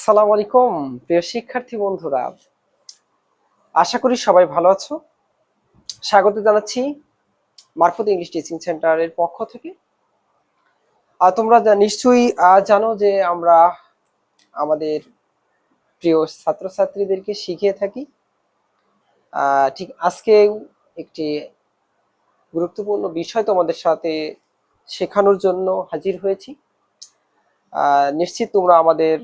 আসসালামু আলাইকুম প্রিয় শিক্ষার্থী বন্ধুরা, আশা করি সবাই ভালো আছো। স্বাগত জানাচ্ছি মারফত ইংলিশ টিচিং সেন্টারের পক্ষ থেকে। আর তোমরা নিশ্চয়ই জানো যে আমরা আমাদের প্রিয় ছাত্রছাত্রীদেরকে শিখিয়ে থাকি। ঠিক আজকেও একটি গুরুত্বপূর্ণ বিষয় তোমাদের সাথে শেখানোর জন্য হাজির হয়েছি। নিশ্চিত তোমরা আমাদের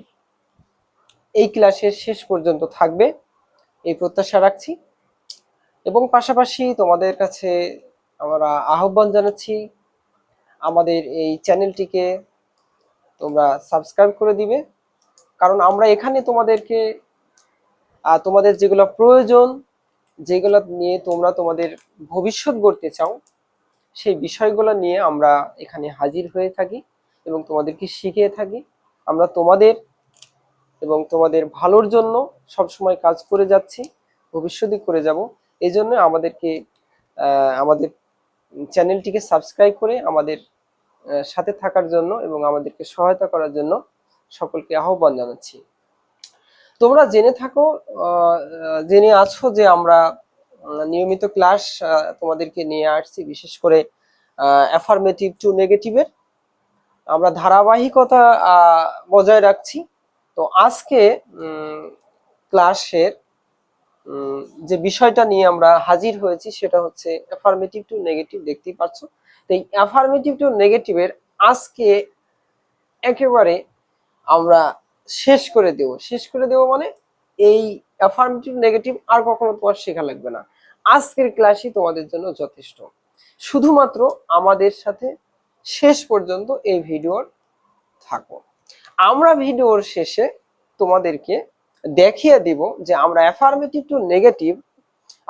এই ক্লাসের শেষ পর্যন্ত থাকবে এই প্রত্যাশা রাখছি, এবং পাশাপাশি তোমাদের কাছে আমরা আহ্বান জানাচ্ছি আমাদের এই চ্যানেলটিকে তোমরা সাবস্ক্রাইব করে দিবে। কারণ আমরা এখানে তোমাদেরকে তোমাদের যেগুলো প্রয়োজন, যেগুলো নিয়ে তোমরা তোমাদের ভবিষ্যৎ গড়তে চাও, সেই বিষয়গুলো নিয়ে আমরা এখানে হাজির হয়ে থাকি এবং তোমাদেরকে শিখিয়ে থাকি। আমরা তোমাদের এবং তোমাদের ভালোর জন্য সবসময় কাজ করে যাচ্ছি, ভবিষ্যতে করে যাব। এই জন্য আমাদেরকে আমাদের চ্যানেলটিকে সাবস্ক্রাইব করে আমাদের সাথে থাকার জন্য এবং আমাদেরকে সহায়তা করার জন্য সকলকে আহ্বান জানাচ্ছি। তোমরা জেনে আছো যে আমরা নিয়মিত ক্লাস তোমাদেরকে নিয়ে আসছি, বিশেষ করে অ্যাফার্মেটিভ টু নেগেটিভের আমরা ধারাবাহিকতা বজায় রাখছি। তো আজকে ক্লাসের যে বিষয়টা নিয়ে আমরা হাজির হয়েছি সেটা হচ্ছে অ্যাফার্মেটিভ টু নেগেটিভ। দেখতেই পাচ্ছ, তো এই অ্যাফার্মেটিভ টু নেগেটিভের আজকে একেবারে আমরা শেষ করে দেব মানে এই অ্যাফার্মেটিভ নেগেটিভ আর কখনো তোমার শেখা লাগবে না। আজকের ক্লাসই তোমাদের জন্য যথেষ্ট। শুধুমাত্র আমাদের সাথে শেষ পর্যন্ত এই ভিডিওর থাকো। আমরা ভিডিওর শেষে তোমাদেরকে দেখিয়ে দিব যে আমরা অ্যাফার্মেটিভ টু নেগেটিভ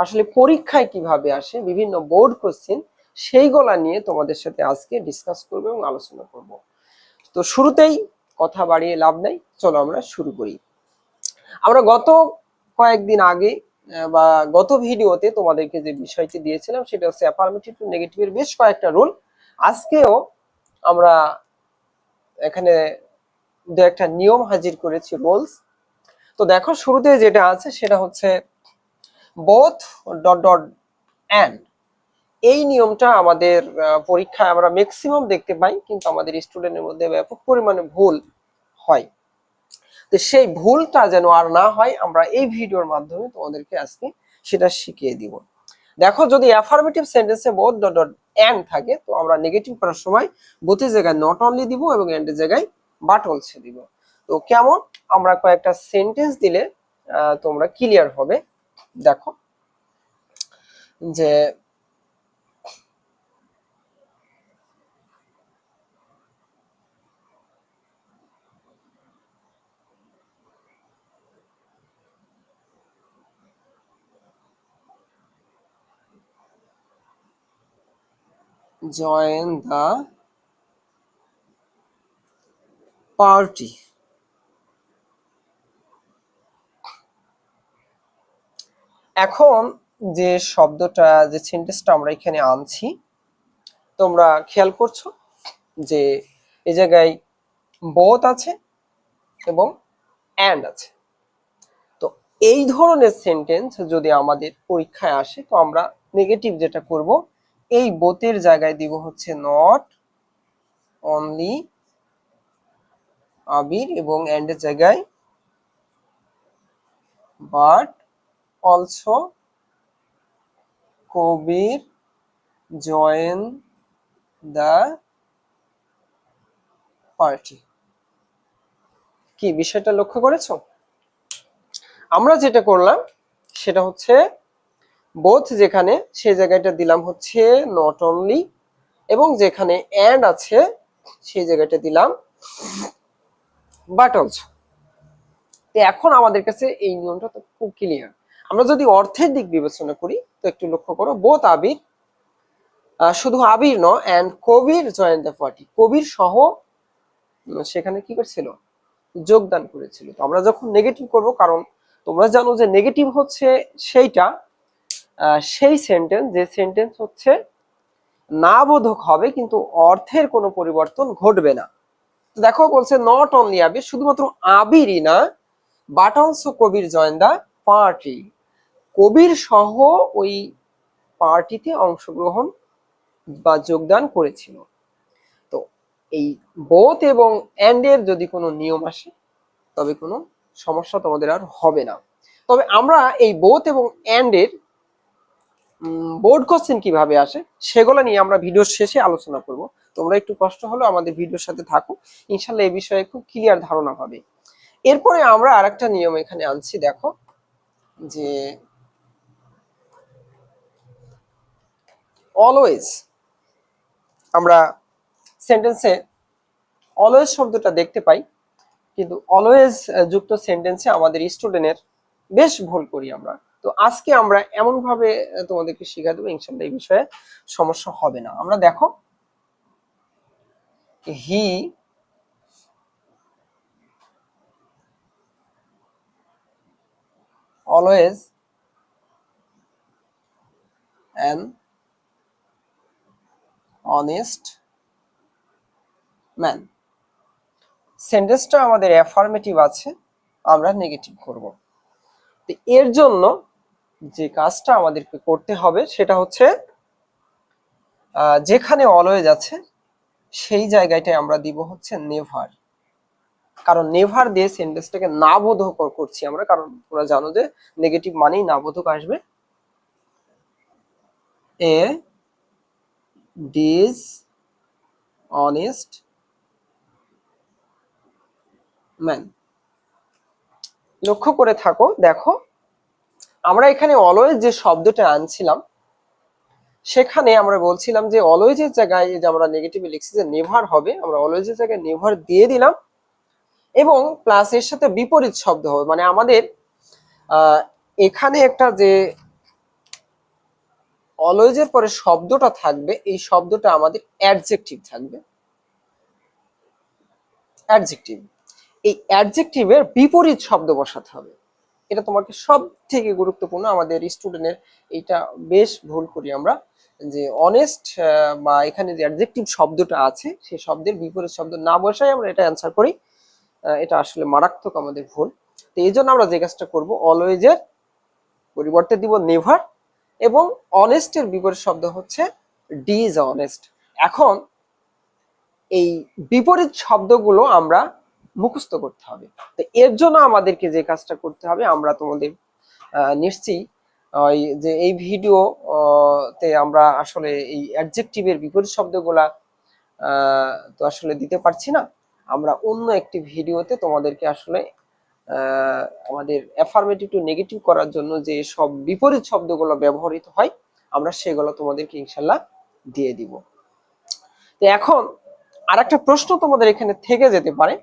আসলে পরীক্ষায় কিভাবে আসে, বিভিন্ন বোর্ড কোশ্চেন, সেইগুলা নিয়ে তোমাদের সাথে আজকে ডিসকাস করব এবং আলোচনা করব। তো শুরুতেই কথা বাড়িয়ে লাভ নাই, চলো আমরা শুরু করি। আমরা গত কয়েকদিন আগে বা গত ভিডিওতে তোমাদেরকে যে বিষয়টি দিয়েছিলাম সেটা হচ্ছে অ্যাফার্মেটিভ টু নেগেটিভের বেশ কয়েকটা রুল। আজকেও আমরা এখানে দু একটা নিয়ম হাজির করেছি, রুলস। তো দেখো, শুরুতে যেটা আছে সেটা হচ্ছে বোথ ডট ডট এন্ড। এই নিয়মটা আমাদের পরীক্ষায় আমরা ম্যাক্সিমাম দেখতে পাই, কিন্তু আমাদের স্টুডেন্টের মধ্যে ব্যাপক পরিমাণে ভুল হয়। তো সেই ভুলটা যেন আর না হয়, আমরা এই ভিডিওর মাধ্যমে তোমাদেরকে আজকে সেটা শিখিয়ে দিব। দেখো, যদি অ্যাফার্মেটিভ সেন্টেন্সে বোথ ডট ডট এন্ড থাকে, তো আমরা নেগেটিভ করার সময় বোথের জায়গায় নট অনলি দিব এবং এন্ডের জায়গায় বাট অলসো দিব। তো কেমন, আমরা কয়েকটা সেন্টেন্স দিলে তোমরা ক্লিয়ার হবে। দেখো যে join the party। এখন যে শব্দটা, যে সেন্টেন্সটা আমরা এখানে আনছি, তোমরা খেয়াল করছো যে এই জায়গায় বোথ আছে এবং এন্ড আছে। তো এই ধরনের সেন্টেন্স যদি আমাদের পরীক্ষায় আসে, তো আমরা নেগেটিভ যেটা করব, এই বোথের জায়গায় দিব হচ্ছে নট অনলি আবির এবং এন্ডের জায়গায় but also Kabir join the party. কি বিষয়টা লক্ষ্য করেছো? আমরা যেটা করলাম সেটা হচ্ছে বোথ যেখানে, সেই জায়গাটা দিলাম হচ্ছে নট অনলি, এবং যেখানে এন্ড আছে সেই জায়গাটা দিলাম বাট অলসো। এখন আমাদের কাছে এই নিয়মটা তো খুব ক্লিয়ার। আমরা যদি অর্থের দিক বিবেচনা করি, তো একটু লক্ষ্য করো, বোথ আবির, শুধু আবির ন, and Kabir join the party, Kabir সহ সেখানে কি করছিল, যোগদান করেছিল। তো আমরা যখন নেগেটিভ করব, কারণ তোমরা জানো যে নেগেটিভ হচ্ছে সেইটা সেই সেন্টেন্স যে সেন্টেন্স হচ্ছে না বোধক হবে কিন্তু অর্থের কোনো পরিবর্তন ঘটবে না। দেখো বলছে নট অনলি আবির, শুধুমাত্র আবিরই না, but also Kabir join the party, Kabir সহ ওই পার্টিতে অংশগ্রহণ বা যোগদান করেছিল। তো এই বোথ এবং এন্ড এর যদি কোনো নিয়ম আসে তবে কোনো সমস্যা তোমাদের আর হবে না। তবে আমরা এই বোথ এবং এন্ড এর বোর্ড কোশ্চেন কিভাবে আসে সেগুলো নিয়ে আমরা ভিডিওর শেষে আলোচনা করব। তোমরা একটু কষ্ট হলেও আমাদের ভিডিওর সাথে থাকো, ইনশাল্লাহ এই বিষয়ে খুব ক্লিয়ার ধারণা হবে। এরপরে আমরা আরেকটা নিয়ম এখানে আনছি, দেখো যে অলওয়েজ, আমরা সেন্টেন্সে অলওয়েজ শব্দটা দেখতে পাই, কিন্তু অলওয়েজ যুক্ত সেন্টেন্সে আমাদের স্টুডেন্টের বেশ ভুল করি আমরা। তো আজকে আমরা এমন ভাবে তোমাদেরকে শিখা দেবো, ইনশাল্লাহ এই বিষয়ে সমস্যা হবে না। আমরা দেখো, he always an honest man. সেন্টেন্সটা আমাদের অ্যাফার্মেটিভ আছে, আমরা নেগেটিভ করব। তো এর জন্য যে কাজটা আমাদেরকে করতে হবে সেটা হচ্ছে যেখানে অলওয়েজ আছে সেই জায়গাটায় আমরা দিব হচ্ছে নেভার। কারণ নেভার দিয়ে সেন্টেন্সটাকে না বোধক করছি আমরা, কারণ তোমরা জানো যে নেগেটিভ মানেই না বোধক আসবে। এ ডিজ অনেস্ট ম্যান। লক্ষ্য করে থাকো, দেখো আমরা এখানে অলওয়েজ যে শব্দটা আনছিলাম সেখানে আমরা বলছিলাম যে অলওয়েজ এর জায়গায় যে আমরা নেগেটিভে লিখছি যে নেভার হবে, আমরা অলওয়েজ এর জায়গায় নেভার দিয়ে দিলাম এবং প্লাস এর সাথে বিপরীত শব্দ হবে। মানে আমাদের এখানে একটা যে অলওয়েজ এর পরে শব্দটা থাকবে, এই শব্দটা আমাদের অ্যাডজেক্টিভ থাকবে। অ্যাডজেক্টিভ, এই অ্যাডজেক্টিভের বিপরীত শব্দ বসাতে হবে। এটা তোমাকে সব থেকে গুরুত্বপূর্ণ, আমাদের স্টুডেন্টের এটা বেশ ভুল করি আমরা, যে অনেস্ট বা এখানে যে অ্যাডজেক্টিভ শব্দটা আছে সেই শব্দের বিপরীত শব্দ না বসাই আমরা এটা অ্যান্সার করি। এটা আসলে মারাত্মক আমাদের ভুল। তো এই জন্য আমরা যে কাজটা করবো, অলওয়েজ এর পরিবর্তে দিব নেভার এবং অনেস্টের বিপরীত শব্দ হচ্ছে ডিজ অনেস্ট। এখন এই বিপরীত শব্দগুলো আমরা মুখস্থ করতে হবে। তো এর জন্য আমাদেরকে যে কাজটা করতে হবে, আমরা তোমাদের নিশ্চয়ই যে এই ভিডিও তে আমরা আসলে এই অ্যাডজেক্টিভের বিপরীত শব্দগুলা তো আসলে দিতে পারছি না। আমরা অন্য একটি ভিডিওতে তোমাদেরকে আসলে আমাদের অ্যাফার্মেটিভ টু নেগেটিভ করার জন্য যে সব বিপরীত শব্দগুলো ব্যবহৃত হয় আমরা সেগুলো তোমাদেরকে ইনশাল্লাহ দিয়ে দিব। তো এখন আরেকটা প্রশ্ন তোমাদের এখানে থেকে যেতে পারে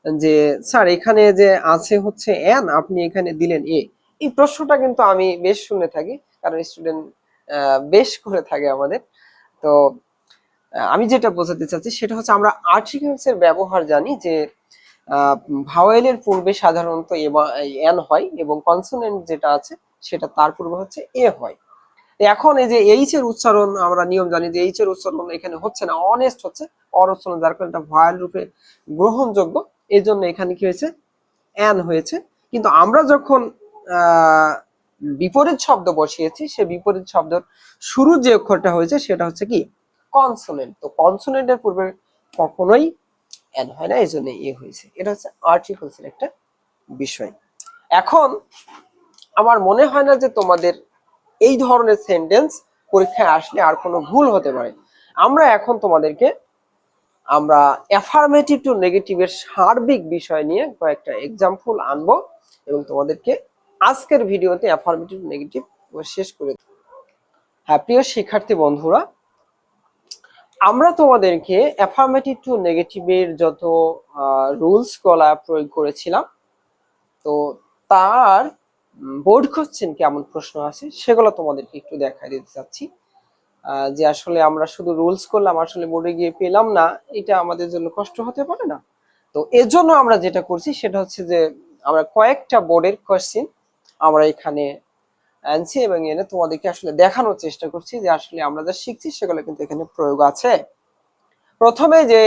যে স্যার এখানে যে আছে হচ্ছে এন, আপনি এখানে দিলেন এ। এই প্রশ্নটা কিন্তু আমি বেশ শুনে থাকি, কারণ স্টুডেন্ট বেশ করে থাকে আমাদের। তো আমি যেটা বোঝাতে চাচ্ছি সেটা হচ্ছে আমরা আর্টিকেলস এর ব্যবহার জানি যে ভাওয়েলের পূর্বে সাধারণত এন হয় এবং কনসোনেন্ট যেটা আছে সেটা তার পূর্বে হচ্ছে এ হয়। এখন এই যে এইচ এর উচ্চারণ আমরা নিয়ম জানি যে এইচ এর উচ্চারণ এখানে হচ্ছে না, অনেস্ট হচ্ছে, অর উচ্চারণ, যার কারণে এটা ভয়েল রূপে গ্রহণযোগ্য, এই জন্য এখানে কি হয়েছে, অ্যান হয়েছে। কিন্তু আমরা যখন বিপরীত শব্দ বসিয়েছি সে বিপরীত শব্দের শুরুর যে অক্ষরটা হয়েছে সেটা হচ্ছে কি, কনসোনেন্ট। তো কনসোনেন্টের পূর্বে কখনোই অ্যান হয় না, এই জন্য এ হয়েছে। এটা হচ্ছে আর্টিকেলস এর একটা বিষয়। এখন আমার মনে হয় না যে তোমাদের এই ধরনের সেন্টেন্স পরীক্ষায় আসলে আর কোনো ভুল হতে পারে। আমরা এখন তোমাদেরকে আমরা অ্যাফার্মেটিভ টু নেগেটিভের সার্বিক বিষয় নিয়ে কয়েকটা এক্সাম্পল আনবো এবং তোমাদেরকে আজকের ভিডিওতে অ্যাফার্মেটিভ টু নেগেটিভ শেষ করে দেব। হ্যাঁ প্রিয় শিক্ষার্থী বন্ধুরা, আমরা তোমাদেরকে অ্যাফার্মেটিভ টু নেগেটিভের যত রুলস গুলা প্রয়োগ করেছিলাম, তো তার বোর্ড কোশ্চেন কেমন প্রশ্ন আছে সেগুলো তোমাদেরকে একটু দেখাই দিতে চাচ্ছি। যে আসলে আমরা শুধু রুলস করলাম, আসলে বোর্ডে গিয়ে পেলাম না, এটা আমাদের জন্য কষ্ট হতে পারে না? তো এর জন্য আমরা যেটা করছি সেটা হচ্ছে যে আমরা কয়েকটা বোর্ডের কোশ্চেন আমরা এখানে আনছি এবং এনে তোমাদেরকে আসলে দেখানোর চেষ্টা করছি যে আসলে আমরা যা শিখছি সেগুলো কিন্তু এখানে প্রয়োগ আছে। প্রথমে যে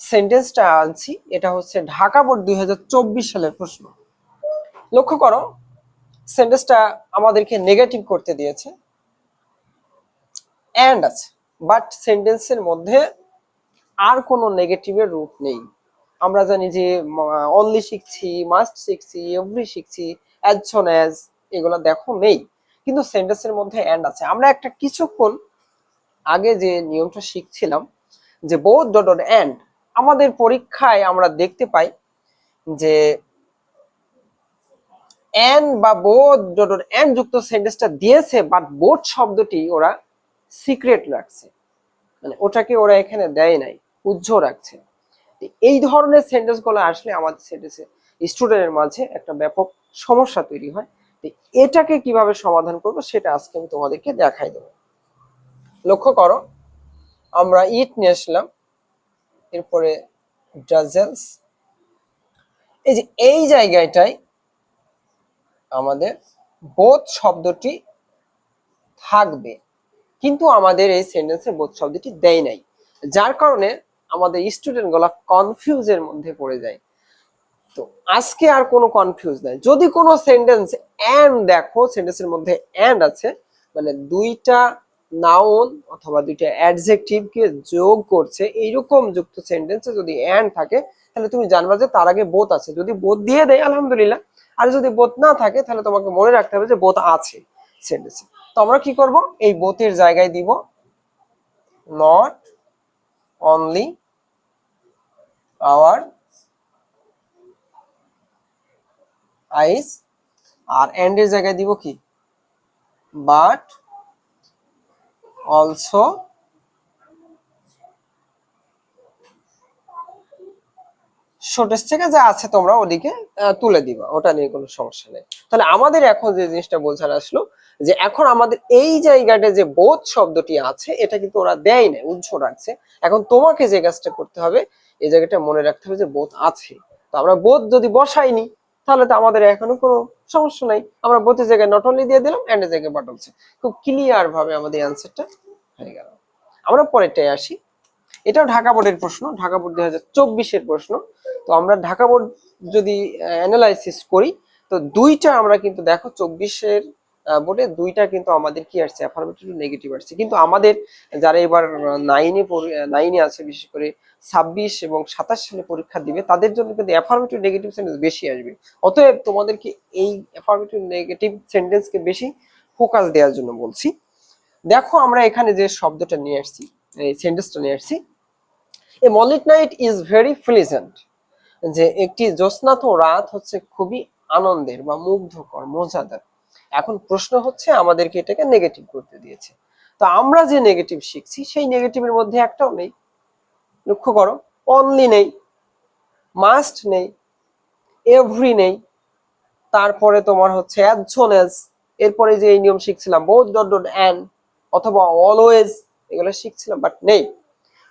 সেন্টেন্সটা আনছি, এটা হচ্ছে ঢাকা বোর্ড 2024 সালের প্রশ্ন। লক্ষ্য করো, সেন্টেন্সটা আমাদেরকে নেগেটিভ করতে দিয়েছে, এন্ড আছে, বাট সেন্টেন্সের মধ্যে আর কোনো নেগেটিভের রূপ নেই। আমরা জানি যে অনলি শিখছি, মাস্ট শিখছি, এভরি শিখছি, অ্যাজ সোন অ্যাজ, এগুলো দেখো নেই, কিন্তু সেন্টেন্সের মধ্যে এন্ড আছে। আমরা একটা কিছুক্ষণ আগে যে নিয়মটা শিখছিলাম যে বোথ ডট ডট এন্ড, আমাদের পরীক্ষায় আমরা দেখতে পাই যে এন্ড বা বোথ ডট ডট এন্ড যুক্ত সেন্টেন্সটা দিয়েছে, বাট বোথ শব্দটি ওরা সিক্রেট রাখছে, মানে ওটাকে ওরা এখানে দেয় নাই, উজ্জ্ব রাখছে। এই ধরনের সেন্টেন্স গুলো আসলে আমাদের সেন্টেন্সে স্টুডেন্টের মাঝে একটা ব্যাপক সমস্যা তৈরি হয়। এটাকে কিভাবে সমাধান করব সেটা আজকে আমি তোমাদেরকে দেখাই দেবো। লক্ষ্য করো, আমরা ইট নিয়ে আসলাম, এরপরে ডাজেলস, এই যে এই জায়গাটায় আমাদের বোথ শব্দটি থাকবে, কিন্তু আমাদের এই সেন্টেন্সে বোথ শব্দটি দেয় নাই, যার কারণে আমাদের স্টুডেন্ট গুলা কনফিউজের মধ্যে পড়ে যায়। তো আজকে আর কোনো কনফিউজ নাই, যদি কোনো সেন্টেন্স এন্ড দেখো, সেন্টেন্সের মধ্যে এন্ড আছে, মানে দুইটা নাউন অথবা দুইটা অ্যাডজেক্টিভ কে যোগ করছে, এইরকম যুক্ত সেন্টেন্সে যদি এন্ড থাকে, তাহলে তুমি জানবা যে তার আগে বোথ আছে। যদি বোথ দিয়ে দেয় আলহামদুলিল্লাহ, আর যদি বোথ না থাকে তাহলে তোমাকে মনে রাখতে হবে যে বোথ আছে সেন্টেন্সে। তো আমরা কি করব, এই বোথের জায়গায় দিব নট অনলি আওয়ার আইস, আর এন্ড এর জায়গায় দিব কি বাট অলসো শর্টেজ থেকে যা আছে তোমরা ওদিকে তুলে দিবা, ওটা নিয়ে কোনো সমস্যা নেই। তাহলে আমাদের এখন যে জিনিসটা বোঝানো আসলো, যে এখন আমাদের এই জায়গাটা যে বোধ শব্দটি আছে, এটা কিন্তু ওরা দেয় না, উজ্জ্ব রাখছে। এখন তোমাকে যে কাজটা করতে হবে, এই জায়গাটা মনে রাখতে হবে যে বোধ আছে। তো আমরা বোধ যদি বসাইনি, তাহলে তো আমাদের এখনো কোনো সমস্যা নাই, আমরা বোধের জায়গায় নট অনলি দিয়ে দিলাম, এন্ড এর জায়গায় বাট অলসো, খুব ক্লিয়ার ভাবে আমাদের অ্যান্সারটা হয়ে গেল। আমরা পরেরটায় আসি, এটাও ঢাকা বোর্ডের প্রশ্ন, ঢাকা বোর্ড 2024-এর প্রশ্ন। তো আমরা ঢাকা বোর্ড যদি অ্যানালাইসিস করি, তো দুইটা আমরা কিন্তু দেখো 24-এর বোর্ডে দুইটা কিন্তু আমাদের কি আসছে, অ্যাফার্মেটিভ নেগেটিভ আসছে, কিন্তু আমাদের যারা এবার নাইনে আছে, বিশেষ করে 26 এবং 27 সালে পরীক্ষা দিবে, তাদের জন্য কিন্তু অ্যাফার্মেটিভ নেগেটিভ সেন্টেন্স বেশি আসবে। অতএব তোমাদেরকে এই অ্যাফার্মেটিভ নেগেটিভ সেন্টেন্সকে বেশি ফোকাস দেওয়ার জন্য বলছি। দেখো আমরা এখানে যে শব্দটা নিয়ে আসছি, এই সেন্টেন্সটা নিয়ে আসছি, এ মলিট নাইট ইজ ভেরি প্লিজেন্ট, যে একটি জ্যোৎস্নাত রাত হচ্ছে খুবই আনন্দের বা মুগ্ধকর, মজাদার। এখন প্রশ্ন হচ্ছে আমাদেরকে এটাকে নেগেটিভ করতে দিয়েছে। তো আমরা যে নেগেটিভ শিখছি, সেই নেগেটিভের মধ্যে একটাও নেই। লক্ষ্য করো, অনলি নেই, মাস্ট নেই, এভরি নেই, তারপরে তোমার হচ্ছে অ্যাজ সোন অ্যাজ, এরপরে যে এই নিয়ম শিখছিলাম বোথ ডট ডট এন্ড অথবা অলওয়েজ, এগুলো শিখছিলাম, বাট নেই।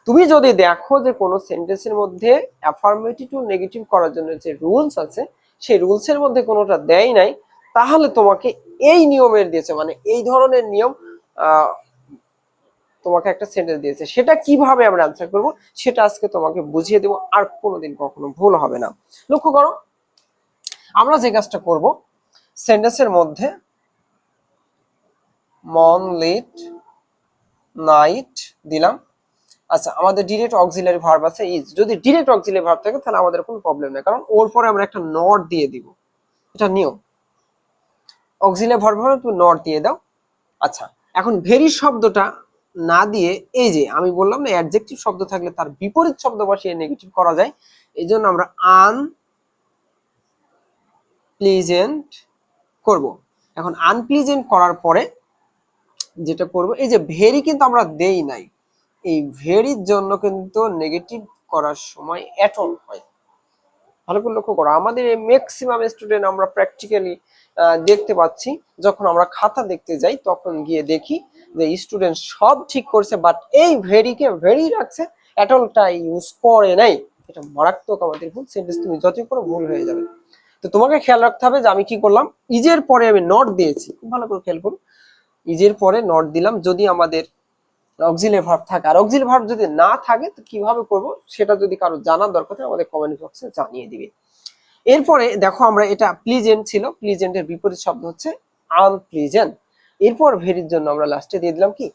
তুমি যদি দেখো যে কোনো সেন্টেন্সের মধ্যে অ্যাফার্মেটিভ টু নেগেটিভ করার জন্য যে রুলস আছে, সেই রুলসের মধ্যে কোনোটা দেয় নাই, তাহলে তোমাকে এই নিয়মের দিয়েছে, মানে এই ধরনের নিয়ম তোমাকে একটা সেন্টেন্স দিয়েছে, সেটা কিভাবে আমরা আনসার করব সেটা আজকে তোমাকে বুঝিয়ে দেবো, আর কোনোদিন কখনো ভুল হবে না। লক্ষ্য করো, আমরা যে কাজটা করব, সেন্টেন্সের মধ্যে মনলিট নাইট দিলাম। আচ্ছা, আমাদের ডিরেক্ট অক্সিলারি ভার্ব আছে ইজ, যদি ডিরেক্ট অক্সিলারি ভার্ব থাকে তাহলে আমাদের কোনো প্রবলেম নেই, কারণ ওর পরে আমরা একটা নট দিয়ে দিব, এটা নিয়ম। অক্সিলারি ভার্ব হলে তুমি নট দিয়ে দাও। আচ্ছা, এখন ভেরি শব্দটা না দিয়ে, এই যে আমি বললাম না, অ্যাডজেক্টিভ শব্দ থাকলে তার বিপরীত শব্দ বসিয়ে নেগেটিভ করা যায়, এই জন্য আমরা আনপ্লিজেন্ট করব। এখন আনপ্লিজেন্ট করার পরে যেটা করব, এই যে ভেরি কিন্তু আমরা দেই নাই, এই ভেরির জন্য কিন্তু নেগেটিভ করার সময় অ্যাটল হয়। ভালো করে লক্ষ্য করো, আমাদের ম্যাক্সিমাম স্টুডেন্ট আমরা প্র্যাকটিক্যালি দেখতে পাচ্ছি, যখন আমরা খাতা দেখতে যাই তখন গিয়ে দেখি যে স্টুডেন্ট সব ঠিক করছে, বাট এই ভেরিকে ভেরি রাখছে, অ্যাটলটা ইউজ করে নাই। এটা মারাত্মক আমাদের ভুল, সেন্টেন্স তুমি যতই করো ভুল হয়ে যাবে। তো তোমাকে খেয়াল রাখতে হবে যে আমি কি করলাম, ইজের পরে আমি নট দিয়েছি, খুব ভালো করে খেয়াল করো, ইজের পরে নট দিলাম। যদি আমাদের অক্সিলারি ভার্ব থাকে। আর অক্সিলারি ভার্ব যদি না থাকে তো কিভাবে করব সেটা যদি কারো জানার দরকার হয় আমাদের কমেন্ট বক্সে জানিয়ে দিবে। এরপরে দেখো আমরা এটা প্লিজেন্ট ছিল, প্লিজেন্টের বিপরীত শব্দ হচ্ছে আনপ্লিজেন্ট। এরপর ভেরির জন্য আমরা লাস্টে দিয়ে দিলাম কি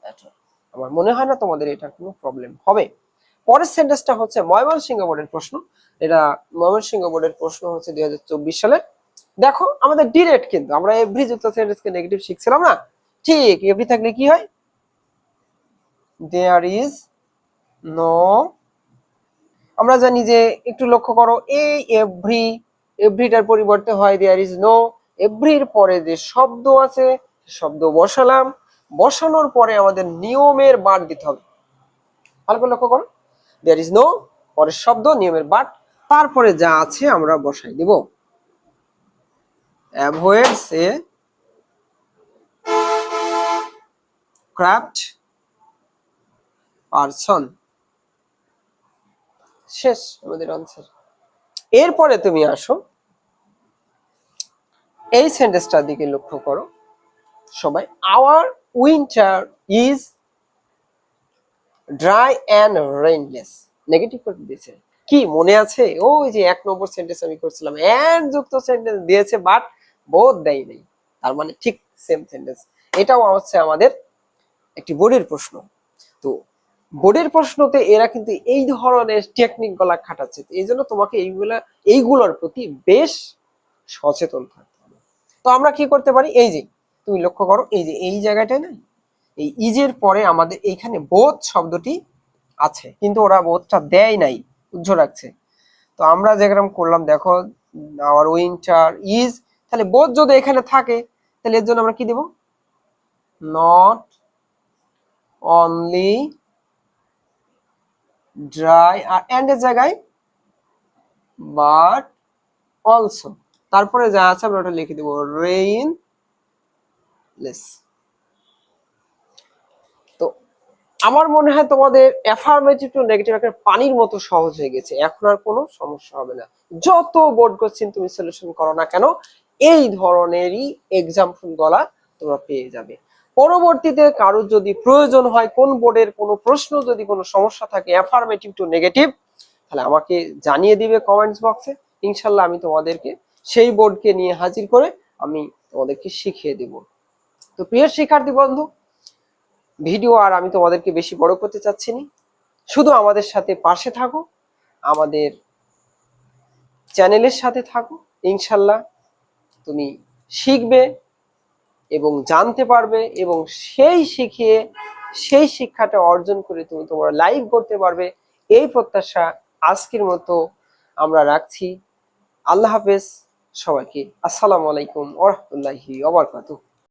অ্যাটর। আমার মনে হয় না তোমাদের এটা কোনো প্রবলেম হবে। পরের সেন্টেন্সটা হচ্ছে ময়মনসিংহ বোর্ডের প্রশ্ন। এটা ময়মনসিংহ বোর্ডের প্রশ্ন হচ্ছে 2024 সালে। দেখো আমাদের ডিরেক্ট, কিন্তু আমরা এভরি যুক্ত সেন্টেন্সকে নেগেটিভ শিখছিলাম না, ঠিক এভরি থাকলে কি হয়, দেয়ার ইজ নো। আমরা জানি যে একটু লক্ষ্য করো এই এভরিটার পরিবর্তে হয় দেয়ার ইজ নো। এভরির পরে যে শব্দ আছে শব্দ বসালাম, বসানোর পরে আমাদের নিয়মের বাদ দিতে হবে। ভালো করে লক্ষ্য করো, দেয়ার ইজ নো পরের শব্দ নিয়মের বাদ, তারপরে যা আছে আমরা বসাই দিব। অ্যাভয়েডস এ ক্রাফট পারসন। শেষ আমাদের আনসার। এরপরে তুমি আসো এই সেন্টেন্সটার দিকে লক্ষ্য করো সবাই। Our winter is dry and rainless. Negative করে দিয়েছে কি মনে আছে? ওই যে 1 নম্বর সেন্টেন্স আমি করছিলাম, এন্ড যুক্ত সেন্টেন্স দিয়েছে বাট বোধ দেয় নাই, তার মানে ঠিক সেম সেন্টেন্স। এটাও হচ্ছে আমাদের একটি বোর্ডের প্রশ্ন। তো বোর্ডের প্রশ্নতে এরা কিন্তু এই ধরনের টেকনিক গুলা খাটাচ্ছে, এই জন্য তোমাকে এইগুলোর প্রতি বেশ সচেতন থাকতে হবে। তো আমরা কি করতে পারি, এই যে তুমি লক্ষ্য করো এই যে এই জায়গাটায় না, এই ইজের পরে আমাদের এইখানে বোধ শব্দটি আছে, কিন্তু ওরা বোধটা দেয় নাই, উজ্জ্ব রাখছে। তো আমরা যেরকম করলাম দেখো, আওয়ার উইন্টার ইজ, তাহলে বোধ যদি এখানে থাকে তাহলে এর জন্য আমরা কি দেব, নট অনলি ড্রাই, আর এন্ড এর জায়গায় বাট অলসো, তারপরে যা আছে আমরা ওটা লিখে দেব রেইনলেস। তো আমার মনে হয় তোমাদের অ্যাফার্মেটিভ টু নেগেটিভ একটা পানির মতো সহজ হয়ে গেছে, এখন আর কোনো সমস্যা হবে না। যত বোর্ড কোশ্চেন তুমি সলিউশন করো না কেন এই ধরনেরই এক্সাম্পল গুলা তোমরা পেয়ে যাবে। পরবর্তীতে কারোর যদি প্রয়োজন হয় কোন বোর্ডের কোনো প্রশ্ন যদি কোনো সমস্যা থাকে অ্যাফার্মেটিভ টু নেগেটিভ, তাহলে আমাকে জানিয়ে দিবে কমেন্টস বক্সে। ইনশাল্লাহ আমি তোমাদেরকে সেই বোর্ডকে নিয়ে হাজির করে আমি তোমাদেরকে শিখিয়ে দেব। তো প্রিয় শিক্ষার্থী বন্ধু, ভিডিও আর আমি তোমাদেরকে বেশি বড় করতে চাচ্ছি না, শুধু আমাদের সাথে পাশে থাকো, আমাদের চ্যানেলের সাথে থাকো। ইনশাল্লাহ তুমি শিখবে এবং জানতে পারবে, এবং সেই শিখিয়ে সেই শিক্ষাটা অর্জন করে তুমি তোমার লাইফ করতে পারবে, এই প্রত্যাশা আজকের মতো আমরা রাখছি। আল্লাহ হাফেজ সবাইকে। আসসালামু আলাইকুম ওয়া রাহমাতুল্লাহি ওয়া বারাকাতুহু।